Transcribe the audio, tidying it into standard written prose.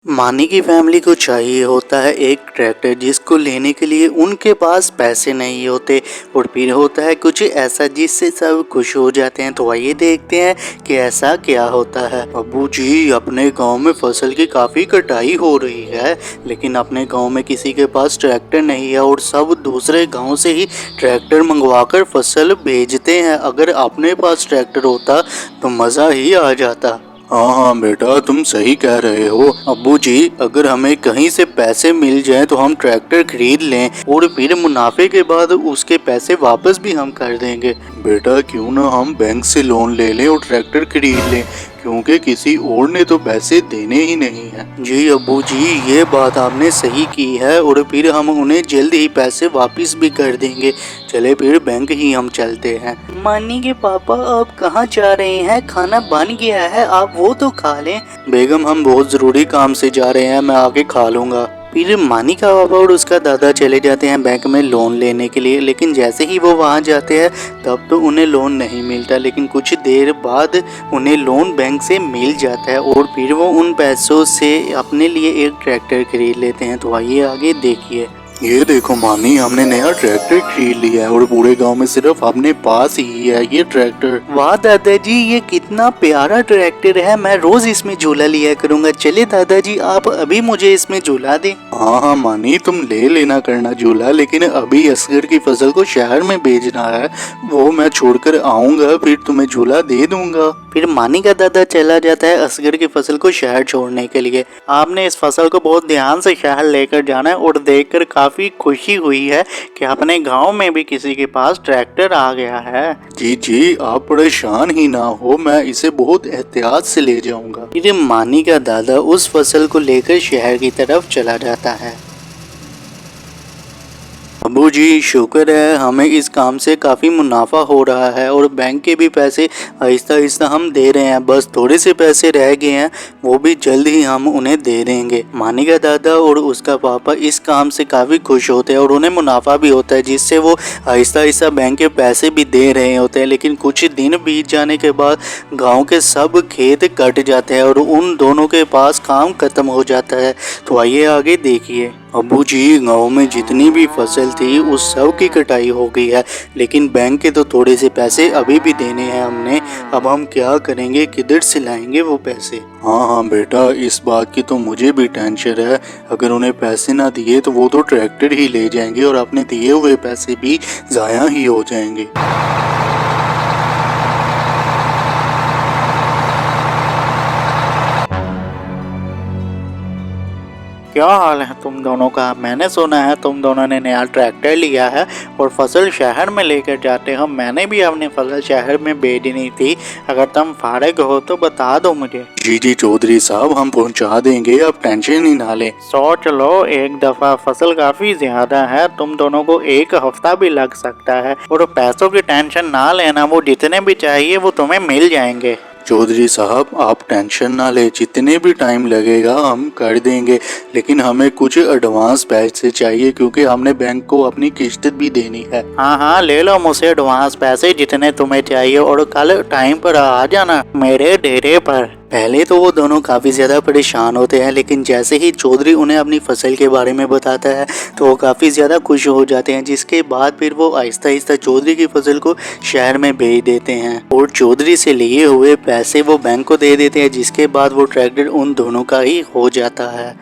मानी की फैमिली को चाहिए होता है एक ट्रैक्टर जिसको लेने के लिए उनके पास पैसे नहीं होते और फिर होता है कुछ ऐसा जिससे सब खुश हो जाते हैं। तो आइए देखते हैं कि ऐसा क्या होता है। अब्बू जी, अपने गांव में फसल की काफ़ी कटाई हो रही है, लेकिन अपने गांव में किसी के पास ट्रैक्टर नहीं है और सब दूसरे गांव से ही ट्रैक्टर मंगवाकर फसल भेजते हैं। अगर अपने पास ट्रैक्टर होता तो मज़ा ही आ जाता। हाँ हाँ बेटा, तुम सही कह रहे हो। अब्बू जी, अगर हमें कहीं से पैसे मिल जाएं तो हम ट्रैक्टर खरीद लें और फिर मुनाफे के बाद उसके पैसे वापस भी हम कर देंगे। बेटा, क्यों ना हम बैंक से लोन ले लें और ट्रैक्टर खरीद लें, क्योंकि किसी और ने तो पैसे देने ही नहीं हैं। जी अब्बू जी, ये बात आपने सही की है और फिर हम उन्हें जल्द ही पैसे वापस भी कर देंगे। चले फिर बैंक ही हम चलते हैं। मानी के पापा, आप कहाँ जा रहे हैं? खाना बन गया है, आप वो तो खा लें। बेगम, हम बहुत ज़रूरी काम से जा रहे हैं, मैं आके खा लूँगा। फिर मानी का पापा और उसका दादा चले जाते हैं बैंक में लोन लेने के लिए, लेकिन जैसे ही वो वहाँ जाते हैं तब तो उन्हें लोन नहीं मिलता, लेकिन कुछ देर बाद उन्हें लोन बैंक से मिल जाता है और फिर वो उन पैसों से अपने लिए एक ट्रैक्टर खरीद लेते हैं। तो आइए आगे देखिए। ये देखो मानी, हमने नया ट्रैक्टर खरीद लिया है और पूरे गांव में सिर्फ अपने पास ही है ये ट्रैक्टर। वाह दादाजी, ये कितना प्यारा ट्रैक्टर है, मैं रोज इसमें झूला लिया करूंगा। चले दादाजी, आप अभी मुझे इसमें झूला दें। हाँ हाँ मानी, तुम ले लेना करना झूला, लेकिन अभी असगर की फसल को शहर में भेजना है, वो मैं छोड़कर आऊंगा, फिर तुम्हें झूला दे दूंगा। फिर मानी का दादा चला जाता है असगर की फसल को शहर छोड़ने के लिए। आपने इस फसल को बहुत ध्यान से शहर लेकर जाना है और देखकर काफी खुशी हुई है कि अपने गांव में भी किसी के पास ट्रैक्टर आ गया है। जी जी, आप परेशान ही ना हो, मैं इसे बहुत एहतियात से ले जाऊंगा। फिर मानी का दादा उस फसल को लेकर शहर की तरफ चला जाता है। अब्बू जी, शुक्र है हमें इस काम से काफ़ी मुनाफा हो रहा है और बैंक के भी पैसे आहिस्ता आहिस्ता हम दे रहे हैं। बस थोड़े से पैसे रह गए हैं, वो भी जल्द ही हम उन्हें दे देंगे। मानी का दादा और उसका पापा इस काम से काफ़ी खुश होते हैं और उन्हें मुनाफा भी होता है, जिससे वो आहिस्ता आहिस्ता बैंक के पैसे भी दे रहे होते हैं। लेकिन कुछ दिन बीत जाने के बाद गाँव के सब खेत कट जाते हैं और उन दोनों के पास काम खत्म हो जाता है। तो आइए आगे देखिए। अब्बू जी, गांव में जितनी भी फसल थी उस सब की कटाई हो गई है, लेकिन बैंक के तो थोड़े से पैसे अभी भी देने हैं हमने। अब हम क्या करेंगे, किधर से लाएंगे वो पैसे? हाँ हाँ बेटा, इस बात की तो मुझे भी टेंशन है। अगर उन्हें पैसे ना दिए तो वो तो ट्रैक्टर ही ले जाएंगे और अपने दिए हुए पैसे भी ज़ाया ही हो जाएंगे। क्या हाल है तुम दोनों का? मैंने सुना है तुम दोनों ने नया ट्रैक्टर लिया है और फसल शहर में लेकर जाते हो। मैंने भी अपनी फसल शहर में भेजनी थी, अगर तुम फारिग हो तो बता दो मुझे। जी जी चौधरी साहब, हम पहुंचा देंगे, आप टेंशन ही ना लें। सोच लो, एक दफा फसल काफी ज्यादा है, तुम दोनों को एक हफ्ता भी लग सकता है और पैसों की टेंशन ना लेना, वो जितने भी चाहिए वो तुम्हें मिल जाएंगे। चौधरी साहब, आप टेंशन ना ले, जितने भी टाइम लगेगा हम कर देंगे, लेकिन हमें कुछ एडवांस पैसे चाहिए क्योंकि हमने बैंक को अपनी किश्त भी देनी है। हाँ हाँ, ले लो मुझसे एडवांस पैसे जितने तुम्हें चाहिए और कल टाइम पर आ जाना मेरे डेरे पर। पहले तो वो दोनों काफ़ी ज़्यादा परेशान होते हैं, लेकिन जैसे ही चौधरी उन्हें अपनी फसल के बारे में बताता है तो वो काफ़ी ज़्यादा खुश हो जाते हैं, जिसके बाद फिर वो आहिस्ता आहिस्ता चौधरी की फसल को शहर में भेज देते हैं और चौधरी से लिए हुए पैसे वो बैंक को दे देते हैं, जिसके बाद वो ट्रैक्टर उन दोनों का ही हो जाता है।